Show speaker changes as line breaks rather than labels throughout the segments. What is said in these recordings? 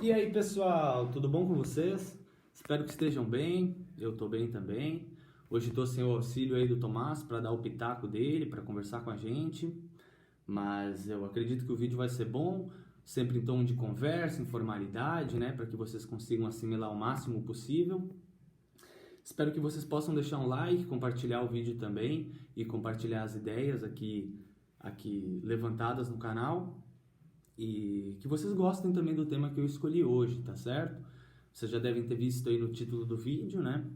E aí, pessoal, tudo bom com vocês? Espero que estejam bem. Eu tô bem também. Hoje estou sem o auxílio aí do Tomás para dar o pitaco dele, para conversar com a gente. Mas eu acredito que o vídeo vai ser bom, sempre em tom de conversa, informalidade, né, para que vocês consigam assimilar o máximo possível. Espero que vocês possam deixar um like, compartilhar o vídeo também e compartilhar as ideias aqui levantadas no canal. E que vocês gostem também do tema que eu escolhi hoje, tá certo? Vocês já devem ter visto aí no título do vídeo, né?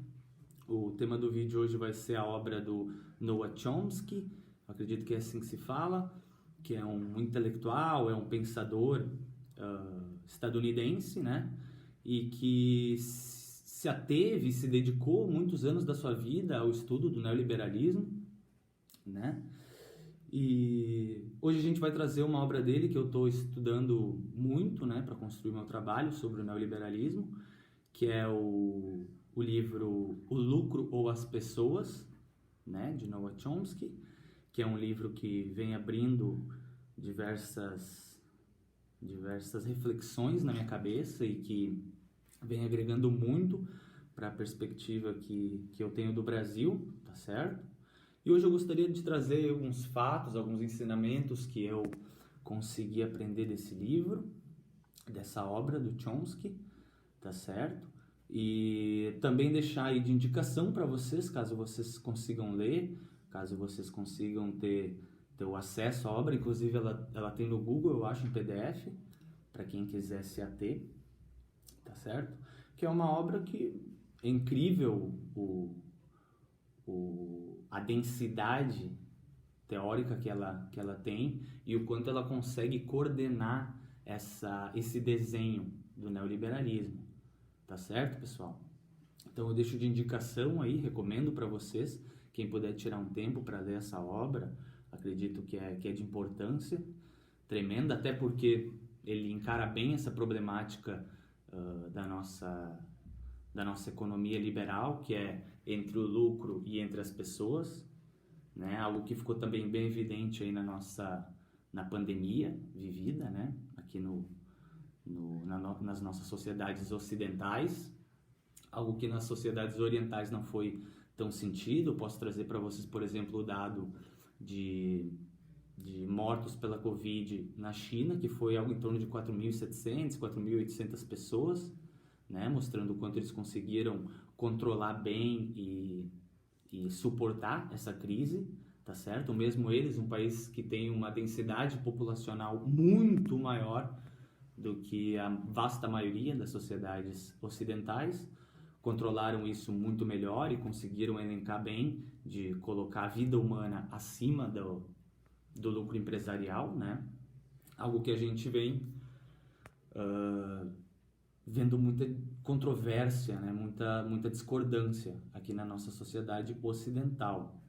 O tema do vídeo hoje vai ser a obra do Noam Chomsky, acredito que é assim que se fala, que é um intelectual, é um pensador estadunidense, né? E que se ateve, se dedicou muitos anos da sua vida ao estudo do neoliberalismo, né? E hoje a gente vai trazer uma obra dele que eu estou estudando muito, né, para construir meu trabalho sobre o neoliberalismo, que é o livro O Lucro ou as Pessoas, né, de Noam Chomsky, que é um livro que vem abrindo diversas reflexões na minha cabeça e que vem agregando muito para a perspectiva que eu tenho do Brasil, tá certo? E hoje eu gostaria de trazer alguns fatos, alguns ensinamentos que eu consegui aprender desse livro, dessa obra do Chomsky, tá certo? E também deixar aí de indicação para vocês, caso vocês consigam ler, caso vocês consigam ter o acesso à obra, inclusive ela tem no Google, eu acho, em PDF, para quem quiser se ater, tá certo? Que é uma obra que é incrível a densidade teórica que ela tem e o quanto ela consegue coordenar esse desenho do neoliberalismo, tá certo, pessoal? Então eu deixo de indicação aí, recomendo para vocês, quem puder tirar um tempo para ler essa obra, acredito que é de importância tremenda, até porque ele encara bem essa problemática da nossa economia liberal, que é entre o lucro e entre as pessoas, né? Algo que ficou também bem evidente aí na pandemia vivida, né? Aqui nas nossas sociedades ocidentais, algo que nas sociedades orientais não foi tão sentido. Eu posso trazer para vocês, por exemplo, o dado de mortos pela Covid na China, que foi algo em torno de 4.700, 4.800 pessoas, né? Mostrando o quanto eles conseguiram controlar bem e suportar essa crise, tá certo? Mesmo eles, um país que tem uma densidade populacional muito maior do que a vasta maioria das sociedades ocidentais, controlaram isso muito melhor e conseguiram elencar bem de colocar a vida humana acima do lucro empresarial, né? Algo que a gente vem vendo muita controvérsia, né? muita discordância aqui na nossa sociedade ocidental,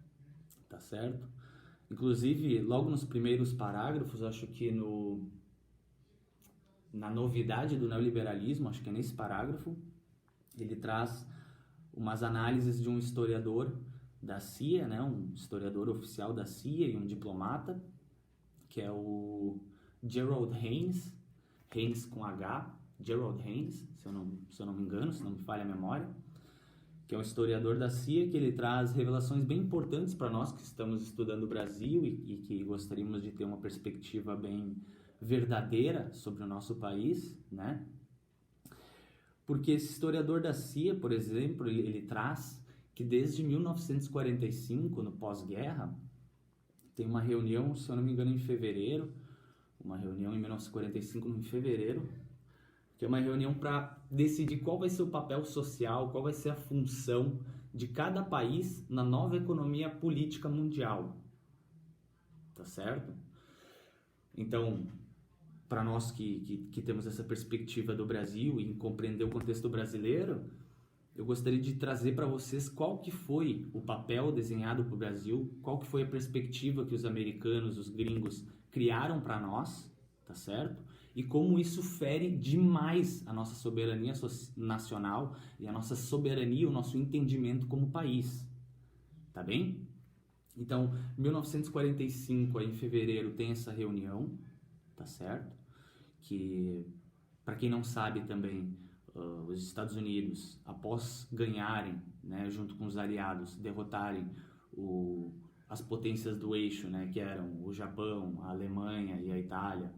tá certo? Inclusive, logo nos primeiros parágrafos, acho que na novidade do neoliberalismo, acho que é nesse parágrafo, ele traz umas análises de um historiador da CIA, né? Um historiador oficial da CIA e um diplomata, que é o Gerald Haynes, Haynes com H, Gerald Haynes, se eu não me engano, se não me falha a memória, que é um historiador da CIA, que ele traz revelações bem importantes para nós que estamos estudando o Brasil e que gostaríamos de ter uma perspectiva bem verdadeira sobre o nosso país, né? Porque esse historiador da CIA, por exemplo, ele traz que desde 1945, no pós-guerra, tem uma reunião, se eu não me engano, em fevereiro, uma reunião em 1945, em fevereiro, que é uma reunião para decidir qual vai ser o papel social, qual vai ser a função de cada país na nova economia política mundial, tá certo? Então, para nós que temos essa perspectiva do Brasil e em compreender o contexto brasileiro, eu gostaria de trazer para vocês qual que foi o papel desenhado para o Brasil, qual que foi a perspectiva que os americanos, os gringos, criaram para nós, tá certo? E como isso fere demais a nossa soberania nacional e a nossa soberania, o nosso entendimento como país, tá bem? Então, 1945, aí, em fevereiro, tem essa reunião, tá certo? Que Para quem não sabe também, os Estados Unidos, após ganharem, né, junto com os aliados, derrotarem as potências do eixo, né, que eram o Japão, a Alemanha e a Itália,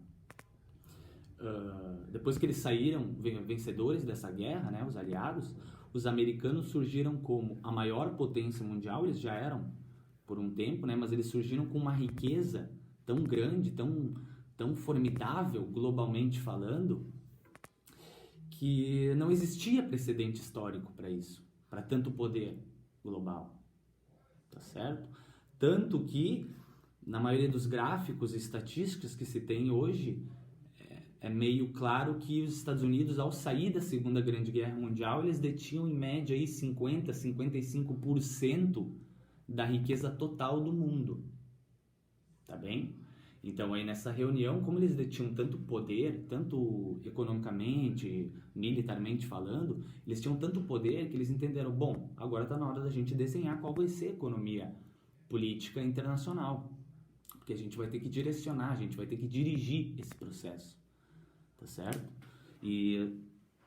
depois que eles saíram vencedores dessa guerra, né, os aliados, os americanos surgiram como a maior potência mundial. Eles já eram por um tempo, né, mas eles surgiram com uma riqueza tão grande, tão formidável, globalmente falando, que não existia precedente histórico para isso, para tanto poder global, tá certo? Tanto que, na maioria dos gráficos e estatísticas que se tem hoje, é meio claro que os Estados Unidos, ao sair da Segunda Grande Guerra Mundial, eles detinham em média aí 50, 55% da riqueza total do mundo, tá bem? Então aí nessa reunião, como eles detinham tanto poder, tanto economicamente, militarmente falando, eles tinham tanto poder que eles entenderam, bom, agora está na hora da gente desenhar qual vai ser a economia política internacional, porque a gente vai ter que direcionar, a gente vai ter que dirigir esse processo, tá certo? E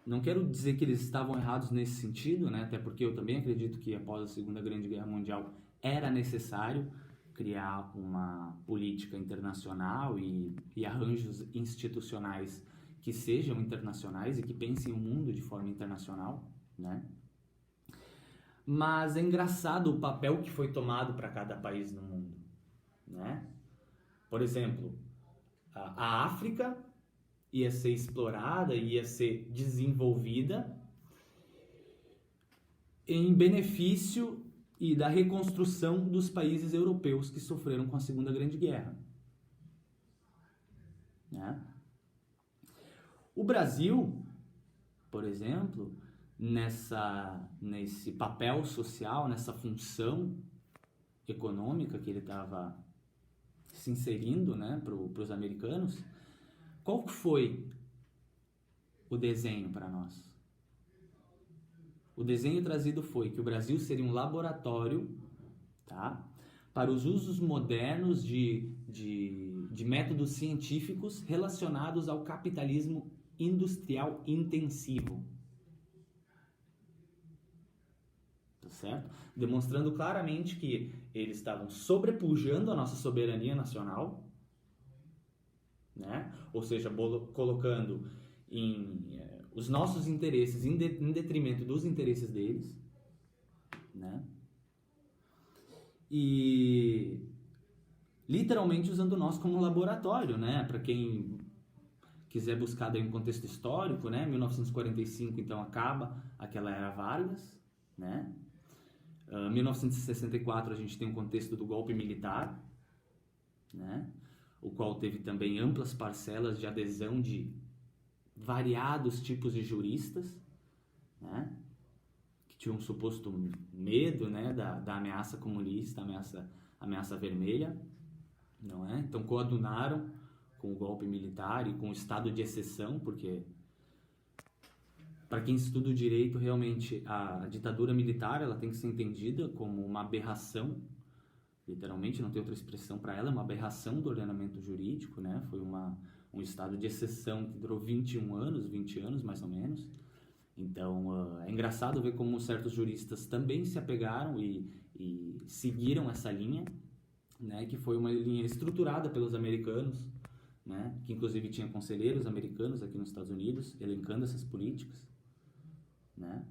não quero dizer que eles estavam errados nesse sentido, né? Até porque eu também acredito que após a Segunda Grande Guerra Mundial era necessário criar uma política internacional e arranjos institucionais que sejam internacionais e que pensem o mundo de forma internacional, né? Mas é engraçado o papel que foi tomado para cada país no mundo, né? Por exemplo, a África ia ser explorada, ia ser desenvolvida em benefício e da reconstrução dos países europeus que sofreram com a Segunda Grande Guerra, né? O Brasil, por exemplo, nesse papel social, nessa função econômica que ele estava se inserindo, né, para os americanos, qual que foi o desenho para nós? O desenho trazido foi que o Brasil seria um laboratório, tá, para os usos modernos de métodos científicos relacionados ao capitalismo industrial intensivo. Tá certo? Demonstrando claramente que eles estavam sobrepujando a nossa soberania nacional, né? Ou seja, colocando os nossos interesses em detrimento dos interesses deles, né? E literalmente usando nós como laboratório, né? Para quem quiser buscar daí um contexto histórico, né? 1945 então acaba aquela era Vargas, né? 1964 a gente tem um contexto do golpe militar, né? O qual teve também amplas parcelas de adesão de variados tipos de juristas, né? Que tinham um suposto medo, né? da ameaça comunista, ameaça vermelha, não é? Então coadunaram com o golpe militar e com o estado de exceção, porque para quem estuda o direito, realmente a ditadura militar ela tem que ser entendida como uma aberração, literalmente, não tem outra expressão para ela, é uma aberração do ordenamento jurídico, né? Foi um estado de exceção que durou 20 anos mais ou menos. Então, é engraçado ver como certos juristas também se apegaram e seguiram essa linha, né? Que foi uma linha estruturada pelos americanos, né? Que inclusive tinha conselheiros americanos aqui nos Estados Unidos, elencando essas políticas, né?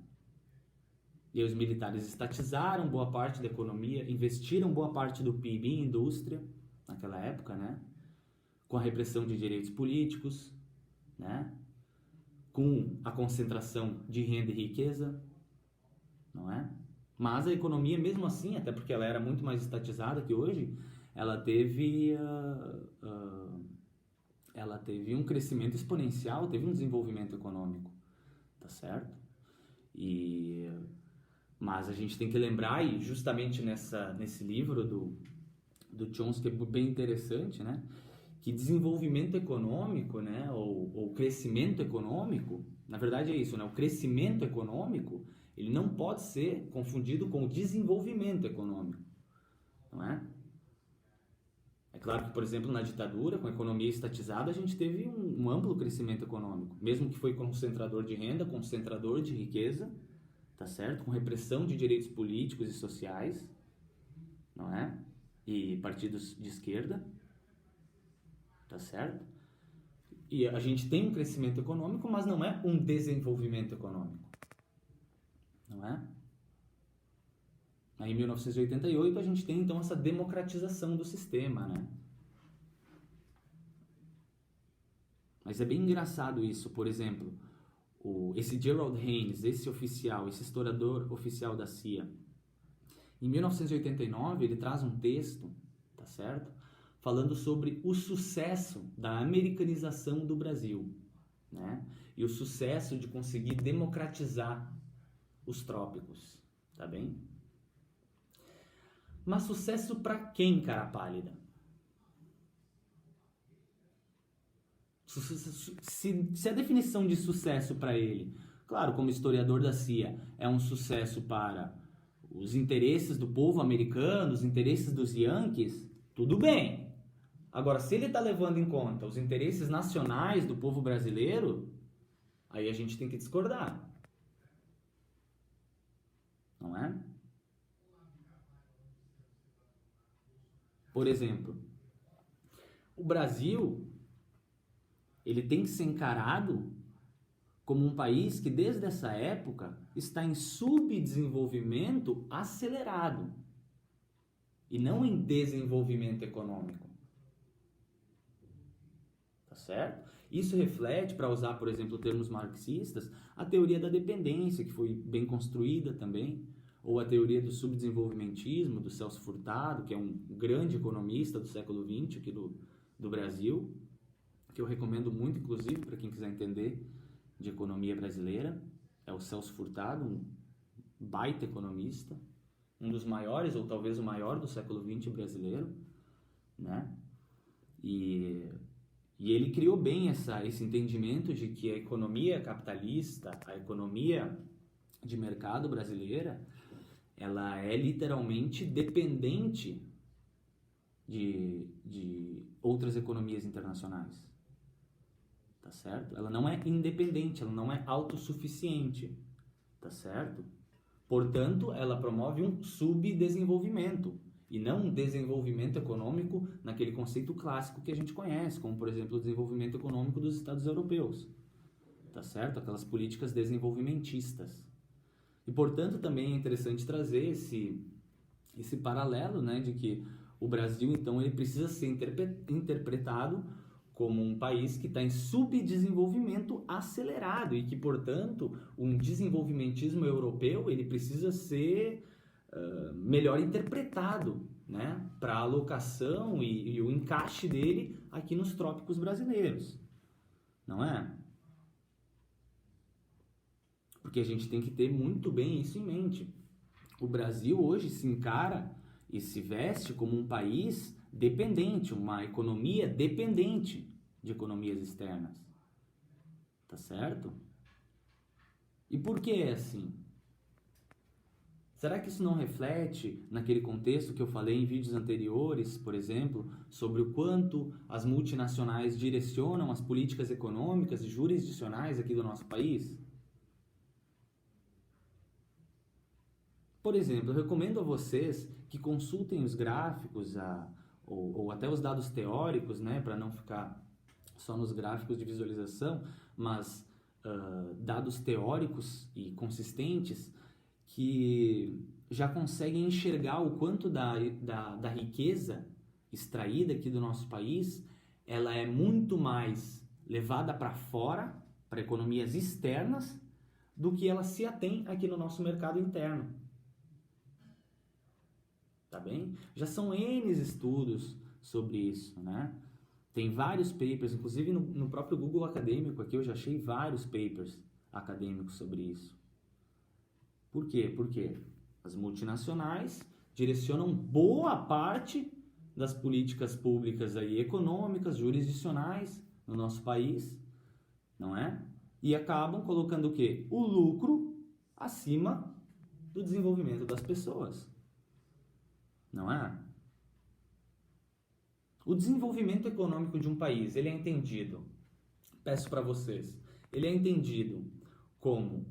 E os militares estatizaram boa parte da economia, investiram boa parte do PIB em indústria naquela época, né? Com a repressão de direitos políticos, né? Com a concentração de renda e riqueza, não é? Mas a economia, mesmo assim, até porque ela era muito mais estatizada que hoje, ela teve um crescimento exponencial, teve um desenvolvimento econômico, tá certo? Mas a gente tem que lembrar, e justamente nesse livro do Chomsky é bem interessante, né? Que desenvolvimento econômico, né? Ou crescimento econômico, na verdade é isso, né? O crescimento econômico, ele não pode ser confundido com o desenvolvimento econômico, não é? claro que, por exemplo, na ditadura, com a economia estatizada, a gente teve um amplo crescimento econômico, mesmo que foi concentrador de renda, concentrador de riqueza, tá certo? Com repressão de direitos políticos e sociais, não é? E partidos de esquerda, tá certo? E a gente tem um crescimento econômico, mas não é um desenvolvimento econômico, não é? Aí, em 1988, a gente tem, então, essa democratização do sistema, né? Mas é bem engraçado isso. Por exemplo, esse Gerald Haynes, esse oficial, esse historiador oficial da CIA, em 1989, ele traz um texto, tá certo? Falando sobre o sucesso da americanização do Brasil, né? E o sucesso de conseguir democratizar os trópicos, tá bem? Mas sucesso para quem, cara pálida? Se a definição de sucesso para ele, claro, como historiador da CIA, é um sucesso para os interesses do povo americano, os interesses dos Yankees, tudo bem. Agora, se ele está levando em conta os interesses nacionais do povo brasileiro, aí a gente tem que discordar. Não é? Por exemplo, o Brasil, ele tem que ser encarado como um país que desde essa época está em subdesenvolvimento acelerado e não em desenvolvimento econômico. Tá certo? Isso reflete, para usar, por exemplo, termos marxistas, a teoria da dependência, que foi bem construída também, ou a teoria do subdesenvolvimentismo, do Celso Furtado, que é um grande economista do século XX aqui do Brasil, que eu recomendo muito, inclusive, para quem quiser entender de economia brasileira. É o Celso Furtado, um baita economista, um dos maiores, ou talvez o maior do século XX brasileiro, né? E ele criou bem esse entendimento de que a economia capitalista, a economia de mercado brasileira, ela é literalmente dependente de outras economias internacionais. Tá certo? Ela não é independente, ela não é autossuficiente, tá certo? Portanto, ela promove um subdesenvolvimento e não um desenvolvimento econômico naquele conceito clássico que a gente conhece, como, por exemplo, o desenvolvimento econômico dos Estados europeus, tá certo? Aquelas políticas desenvolvimentistas. E, portanto, também é interessante trazer esse paralelo, né, de que o Brasil, então, ele precisa ser interpretado como um país que está em subdesenvolvimento acelerado e que, portanto, um desenvolvimentismo europeu ele precisa ser melhor interpretado, né, para a alocação e o encaixe dele aqui nos trópicos brasileiros, não é? Porque a gente tem que ter muito bem isso em mente. O Brasil hoje se encara e se veste como um país dependente, uma economia dependente de economias externas. Tá certo? E por que é assim? Será que isso não reflete naquele contexto que eu falei em vídeos anteriores, por exemplo, sobre o quanto as multinacionais direcionam as políticas econômicas e jurisdicionais aqui do nosso país? Por exemplo, eu recomendo a vocês que consultem os gráficos ou até os dados teóricos, né, para não ficar só nos gráficos de visualização, mas dados teóricos e consistentes que já conseguem enxergar o quanto da riqueza extraída aqui do nosso país, ela é muito mais levada para fora, para economias externas, do que ela se atém aqui no nosso mercado interno. Tá bem? Já são N estudos sobre isso, né? Tem vários papers, inclusive no próprio Google Acadêmico aqui eu já achei vários papers acadêmicos sobre isso. Por quê? Porque as multinacionais direcionam boa parte das políticas públicas aí, econômicas, jurisdicionais no nosso país, não é? E acabam colocando o quê? O lucro acima do desenvolvimento das pessoas. Não é? O desenvolvimento econômico de um país, ele é entendido, peço para vocês, ele é entendido como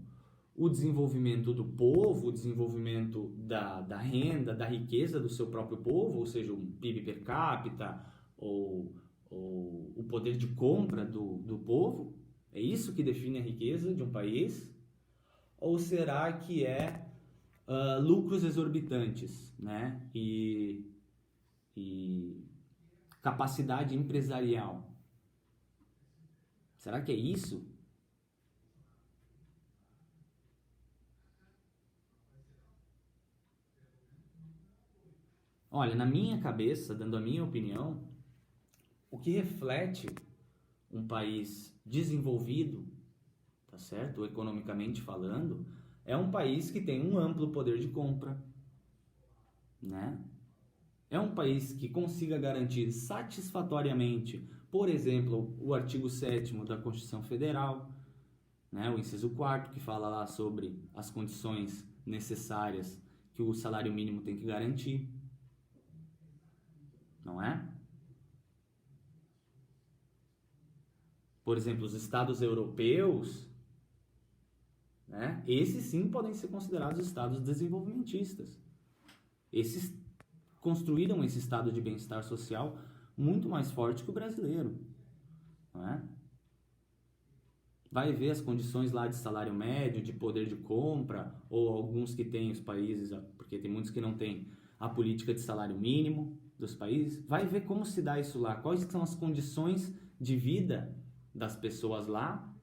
o desenvolvimento do povo, o desenvolvimento da renda, da riqueza do seu próprio povo, ou seja, o PIB per capita, ou o poder de compra do povo. É isso que define a riqueza de um país? Ou será que é lucros exorbitantes, né? E capacidade empresarial? Será que é isso? Olha, na minha cabeça, dando a minha opinião, o que reflete um país desenvolvido, tá certo? Economicamente falando, é um país que tem um amplo poder de compra, né? É um país que consiga garantir satisfatoriamente, por exemplo, o artigo 7º da Constituição Federal, né? O inciso 4º, que fala lá sobre as condições necessárias que o salário mínimo tem que garantir, não é? Por exemplo, os estados europeus, né? Esses sim podem ser considerados estados desenvolvimentistas. Esses construíram esse estado de bem-estar social muito mais forte que o brasileiro, não é? Vai ver as condições lá de salário médio, de poder de compra, ou alguns que têm os países, porque tem muitos que não têm a política de salário mínimo dos países. Vai ver como se dá isso lá, quais são as condições de vida das pessoas lá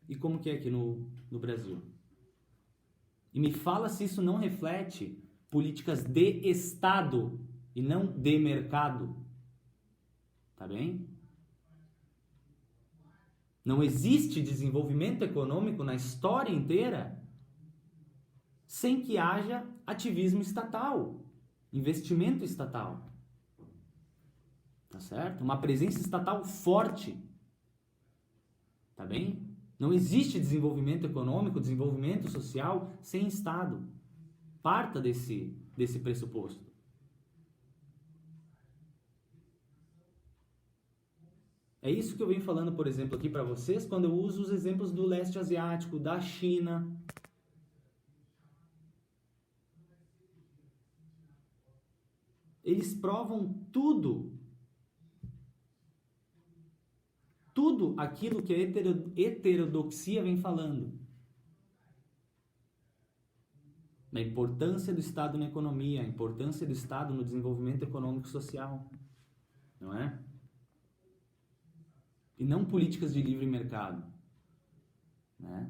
e como que é aqui no Brasil. E me fala se isso não reflete políticas de Estado e não de mercado. Tá bem? Não existe desenvolvimento econômico na história inteira sem que haja ativismo estatal, investimento estatal. Tá certo? Uma presença estatal forte. Tá bem? Não existe desenvolvimento econômico, desenvolvimento social sem Estado. Parta desse pressuposto. É isso que eu venho falando, por exemplo, aqui para vocês, quando eu uso os exemplos do leste asiático, da China. Eles provam tudo aquilo que a heterodoxia vem falando. A importância do Estado na economia, a importância do Estado no desenvolvimento econômico e social. Não é? E não políticas de livre mercado. Né?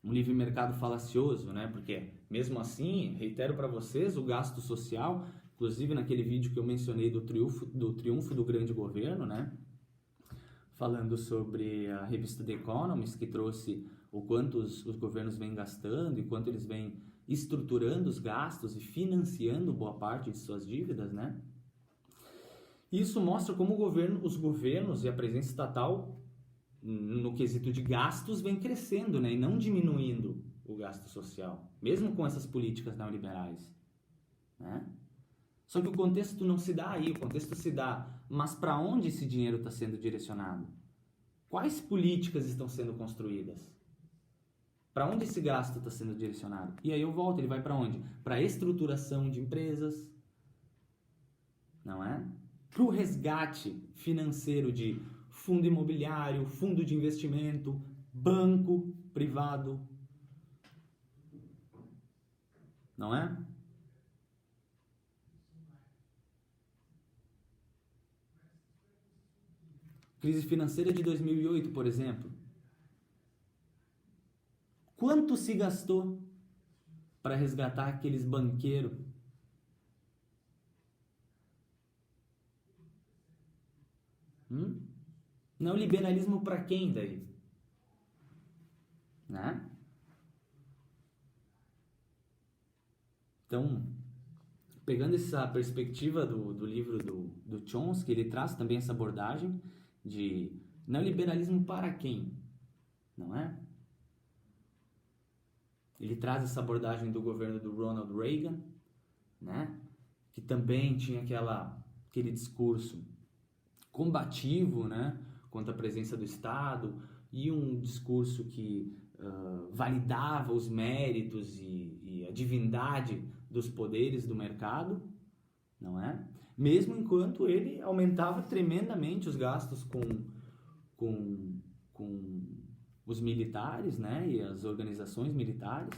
Um livre mercado falacioso, né? Porque, mesmo assim, reitero para vocês, o gasto social, inclusive naquele vídeo que eu mencionei do triunfo do grande governo, né? Falando sobre a revista The Economist, que trouxe o quanto os governos vêm gastando e quanto eles vêm estruturando os gastos e financiando boa parte de suas dívidas, né? Isso mostra como os governos e a presença estatal no quesito de gastos vem crescendo, né? E não diminuindo o gasto social, mesmo com essas políticas neoliberais, né? Só que o contexto não se dá aí, o contexto se dá, mas para onde esse dinheiro está sendo direcionado? Quais políticas estão sendo construídas? Para onde esse gasto está sendo direcionado? E aí eu volto, ele vai para onde? Para a estruturação de empresas, não é? Para o resgate financeiro de fundo imobiliário, fundo de investimento, banco privado, não é? Crise financeira de 2008, por exemplo. Quanto se gastou para resgatar aqueles banqueiros? Neoliberalismo para quem daí? Né? Então, pegando essa perspectiva do livro do Chomsky, ele traz também essa abordagem de neoliberalismo para quem? Não é? Ele traz essa abordagem do governo do Ronald Reagan, né? Que também tinha aquela aquele discurso combativo, né, contra a presença do Estado, e um discurso que validava os méritos e a divindade dos poderes do mercado, não é? Mesmo enquanto ele aumentava tremendamente os gastos com os militares, né, e as organizações militares,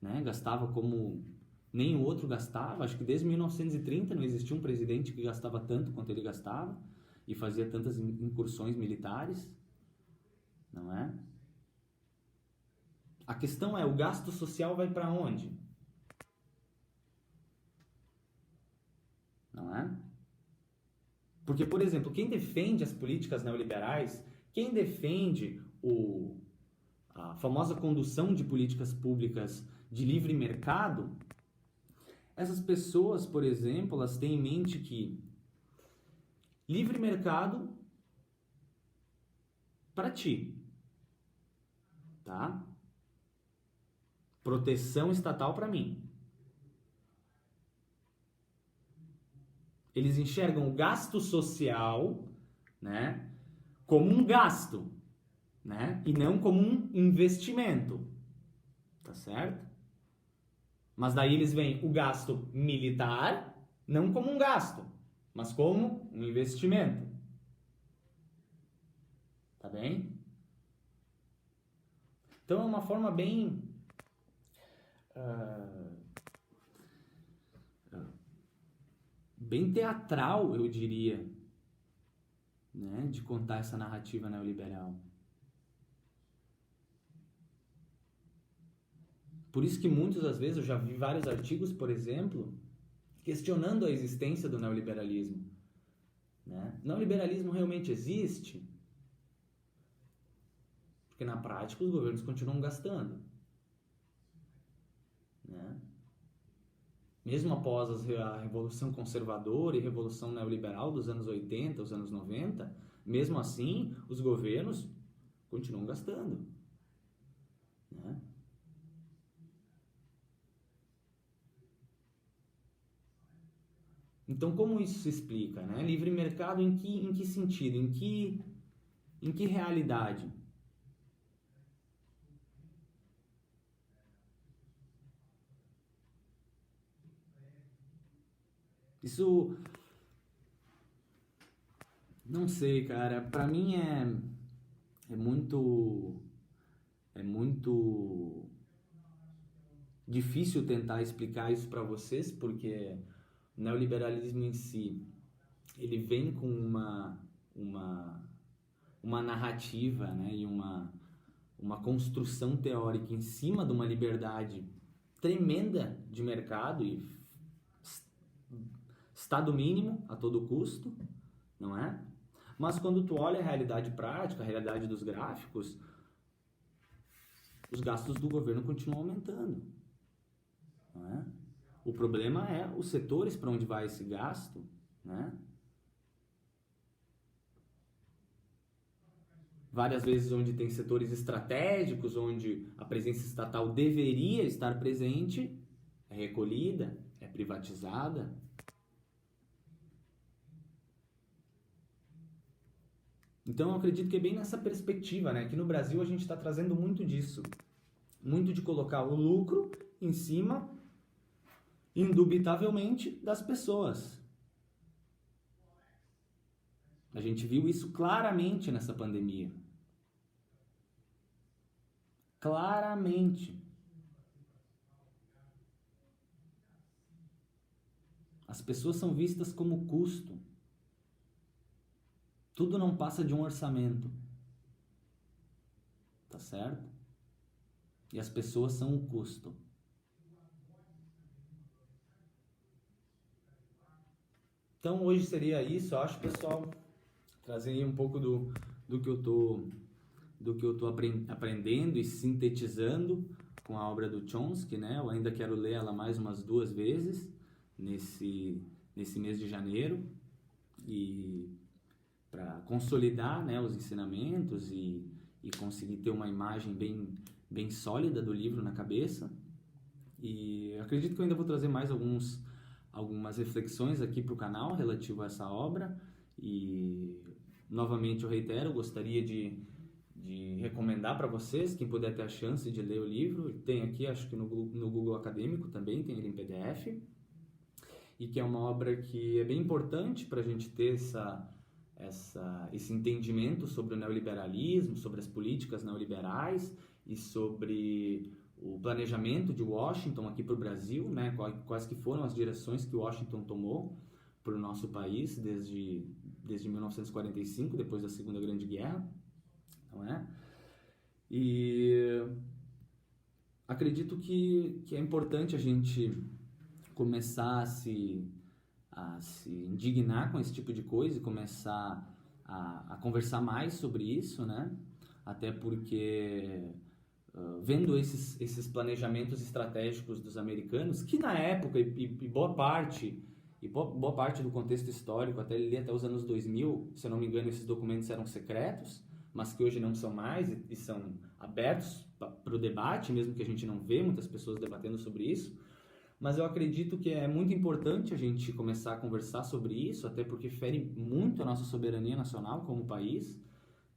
né, gastava como nenhum outro gastava. Acho que desde 1930 não existia um presidente que gastava tanto quanto ele gastava e fazia tantas incursões militares, não é? A questão é, o gasto social vai para onde? Não é? Porque, por exemplo, quem defende as políticas neoliberais, quem defende a famosa condução de políticas públicas de livre mercado, essas pessoas, por exemplo, elas têm em mente que livre mercado para ti, tá? Proteção estatal para mim. Eles enxergam o gasto social, né, como um gasto, né, e não como um investimento, tá certo? Mas daí eles veem o gasto militar não como um gasto, mas como um investimento. Tá bem? Então é uma forma bem bem teatral, eu diria, né, de contar essa narrativa neoliberal. Por isso que muitas das vezes eu já vi vários artigos, por exemplo, questionando a existência do neoliberalismo, né? O neoliberalismo realmente existe? Porque na prática os governos continuam gastando, né? Mesmo após a Revolução Conservadora e Revolução Neoliberal dos anos 80, os anos 90, mesmo assim, os governos continuam gastando, né? Então, como isso se explica, né? Livre mercado em que sentido? Em que realidade? Isso, não sei, cara. Pra mim é muito difícil tentar explicar isso pra vocês, porque o neoliberalismo em si, ele vem com uma narrativa, né, e uma construção teórica em cima de uma liberdade tremenda de mercado e estado mínimo a todo custo, não é? Mas quando tu olha a realidade prática, a realidade dos gráficos, os gastos do governo continuam aumentando, não é? O problema é os setores para onde vai esse gasto, né? Várias vezes onde tem setores estratégicos, onde a presença estatal deveria estar presente, é recolhida, é privatizada. Então eu acredito que é bem nessa perspectiva, né? Que no Brasil a gente está trazendo muito disso. Muito de colocar o lucro em cima, indubitavelmente, das pessoas. A gente viu isso claramente nessa pandemia. Claramente. As pessoas são vistas como custo. Tudo não passa de um orçamento. Tá certo? E as pessoas são o custo. Então hoje seria isso, eu acho, pessoal, trazer aí um pouco do que eu tô aprendendo e sintetizando com a obra do Chomsky, né? Eu ainda quero ler ela mais umas 2 vezes nesse mês de janeiro, e para consolidar, né, os ensinamentos e conseguir ter uma imagem bem sólida do livro na cabeça. E acredito que eu ainda vou trazer mais algumas reflexões aqui para o canal relativo a essa obra e, novamente, eu reitero, gostaria de recomendar para vocês, quem puder ter a chance de ler o livro, tem aqui, acho que no Google Acadêmico também, tem ele em PDF, e que é uma obra que é bem importante para a gente ter esse entendimento sobre o neoliberalismo, sobre as políticas neoliberais e sobre o planejamento de Washington aqui para o Brasil, né? Quais que foram as direções que Washington tomou para o nosso país desde 1945, depois da Segunda Grande Guerra, não é? E acredito que é importante a gente começar a se indignar com esse tipo de coisa e começar a conversar mais sobre isso, né? Até porque vendo esses planejamentos estratégicos dos americanos, que na época e boa parte do contexto histórico, até os anos 2000, se eu não me engano, esses documentos eram secretos, mas que hoje não são mais e são abertos para o debate, mesmo que a gente não vê muitas pessoas debatendo sobre isso. Mas eu acredito que é muito importante a gente começar a conversar sobre isso, até porque fere muito a nossa soberania nacional como país,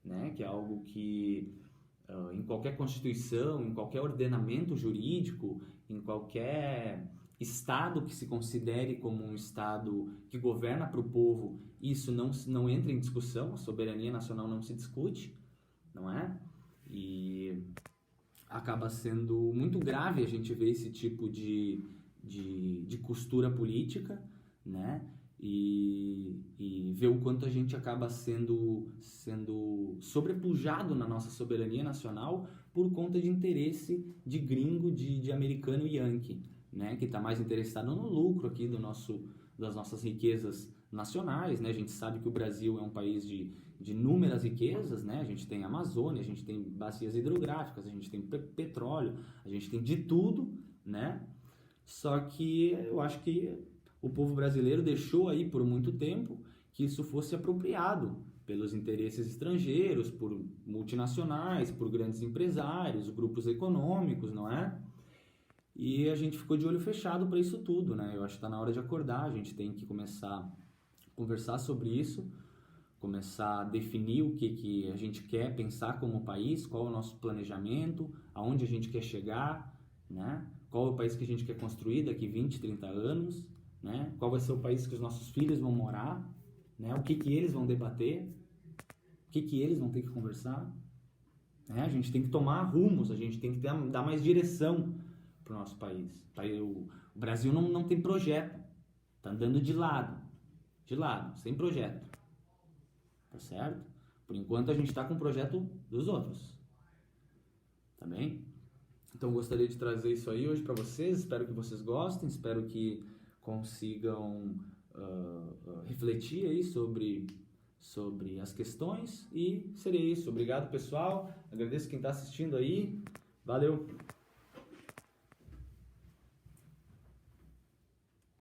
né? Que é algo que em qualquer constituição, em qualquer ordenamento jurídico, em qualquer estado que se considere como um estado que governa para o povo, isso não entra em discussão, a soberania nacional não se discute, não é? E acaba sendo muito grave a gente ver esse tipo de costura política, né? E ver o quanto a gente acaba sendo sobrepujado na nossa soberania nacional por conta de interesse de gringo, de americano e yankee, né? Que está mais interessado no lucro aqui das nossas riquezas nacionais, né? A gente sabe que o Brasil é um país de inúmeras riquezas, né? A gente tem Amazônia, a gente tem bacias hidrográficas, a gente tem petróleo, a gente tem de tudo, né? Só que eu acho que o povo brasileiro deixou aí por muito tempo que isso fosse apropriado pelos interesses estrangeiros, por multinacionais, por grandes empresários, grupos econômicos, não é? E a gente ficou de olho fechado para isso tudo, né? Eu acho que está na hora de acordar, a gente tem que começar a conversar sobre isso, começar a definir o que a gente quer pensar como país, qual é o nosso planejamento, aonde a gente quer chegar, né? Qual é o país que a gente quer construir daqui 20, 30 anos, né? Qual vai ser o país que os nossos filhos vão morar, né? O que eles vão debater, o que eles vão ter que conversar, né? A gente tem que tomar rumos, a gente tem que dar mais direção para o nosso país. O Brasil não tem projeto, tá andando de lado, sem projeto, tá certo? Por enquanto a gente está com o projeto dos outros, tá bem? Então gostaria de trazer isso aí hoje para vocês, espero que vocês gostem, espero que consigam refletir aí sobre as questões e seria isso. Obrigado, pessoal, agradeço quem está assistindo aí, valeu!